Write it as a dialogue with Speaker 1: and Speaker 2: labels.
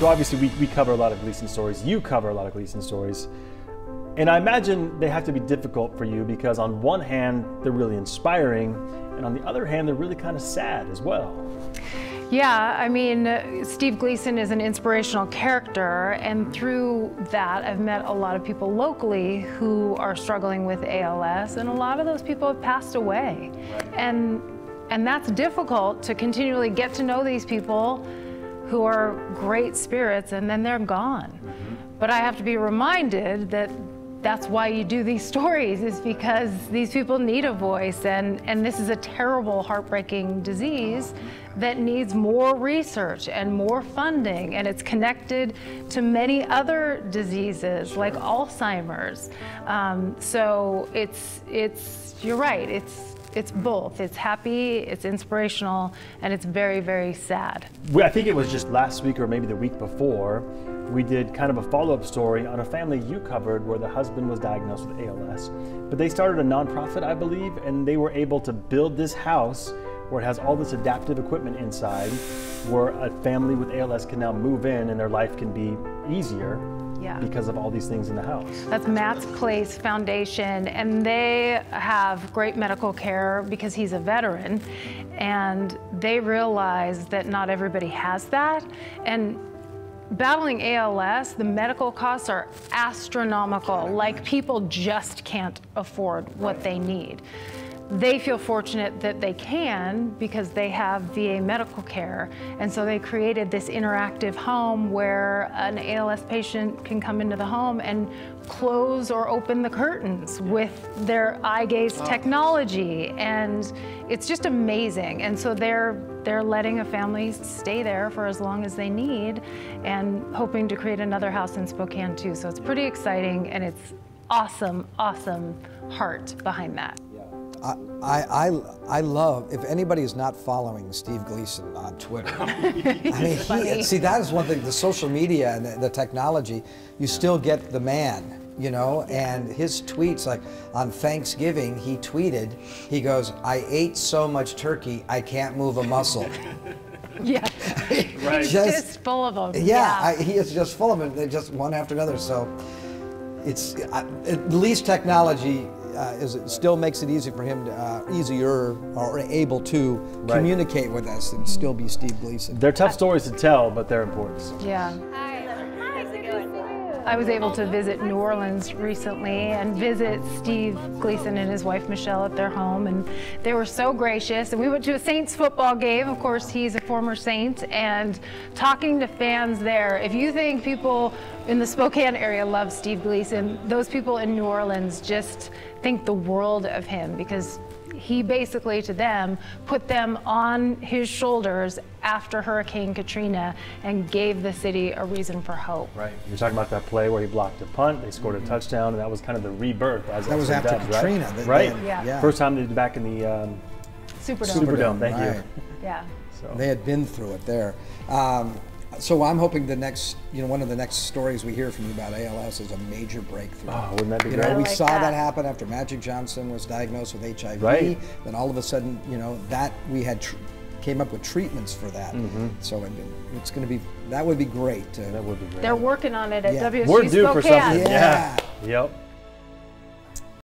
Speaker 1: So obviously we cover a lot of Gleason stories. You cover a lot of Gleason stories. And I imagine they have to be difficult for you because on one hand, they're really inspiring, and on the other hand, they're really kind of sad as well.
Speaker 2: Yeah, I mean, Steve Gleason is an inspirational character, and through that, I've met a lot of people locally who are struggling with ALS, and a lot of those people have passed away. Right. And that's difficult to continually get to know these people who are great spirits, and then they're gone. Mm-hmm. But I have to be reminded that that's why you do these stories, is because these people need a voice, and this is a terrible, heartbreaking disease that needs more research and more funding, and it's connected to many other diseases like Alzheimer's. So you're right, it's both. It's happy, it's inspirational, and it's very, very sad.
Speaker 1: I think it was just last week or maybe the week before, we did kind of a follow-up story on a family you covered where the husband was diagnosed with ALS. But they started a nonprofit, I believe, and they were able to build this house where it has all this adaptive equipment inside, where a family with ALS can now move in and their life can be easier. Yeah. Because of all these things in the house.
Speaker 2: That's Matt's Place Foundation, and they have great medical care because he's a veteran, and they realize that not everybody has that. And battling ALS, the medical costs are astronomical. Like, people just can't afford what they need. They feel fortunate that they can because they have VA medical care, and so they created this interactive home where an ALS patient can come into the home and close or open the curtains with their eye gaze technology, and it's just amazing. And so they're letting a family stay there for as long as they need, and hoping to create another house in Spokane too. So it's pretty exciting, and it's awesome, awesome heart behind that.
Speaker 3: I love, if anybody is not following Steve Gleason on Twitter, I mean, see, that is one thing, the social media and the technology, you still get the man, you know, and his tweets, like on Thanksgiving, he tweeted, he goes, "I ate so much turkey, I can't move a muscle."
Speaker 2: Yeah,
Speaker 1: right.
Speaker 2: He's just full of them.
Speaker 3: Yeah, he is just full of them, they're just one after another, so it's, at least technology it still makes it easy for him to, easier or able to communicate with us and still be Steve Gleason.
Speaker 1: They're tough stories to tell, but they're important.
Speaker 2: Yeah. I was able to visit New Orleans recently and visit Steve Gleason and his wife Michelle at their home, and they were so gracious. And we went to a Saints football game. Of course, he's a former Saint, and talking to fans there. If you think people in the Spokane area love Steve Gleason, those people in New Orleans just think the world of him, because he basically, to them, put them on his shoulders after Hurricane Katrina and gave the city a reason for hope.
Speaker 1: Right. You're talking about that play where he blocked a punt, they scored a touchdown, and that was kind of the rebirth. As
Speaker 3: that was after Katrina.
Speaker 1: Right?
Speaker 2: Yeah.
Speaker 1: First time they did back in the Superdome. Thank you.
Speaker 2: Yeah.
Speaker 3: So. They had been through it there. So I'm hoping the next, one of the next stories we hear from you about ALS is a major breakthrough.
Speaker 1: Oh, wouldn't that be great?
Speaker 3: We saw that happen after Magic Johnson was diagnosed with HIV. Right. Then all of a sudden, that we had came up with treatments for that. Mm-hmm. So it's going to be, that would be great.
Speaker 1: That would be great.
Speaker 2: They're working on it at WSU
Speaker 1: We're due
Speaker 2: Spokane.
Speaker 1: for something. Yeah. Yep.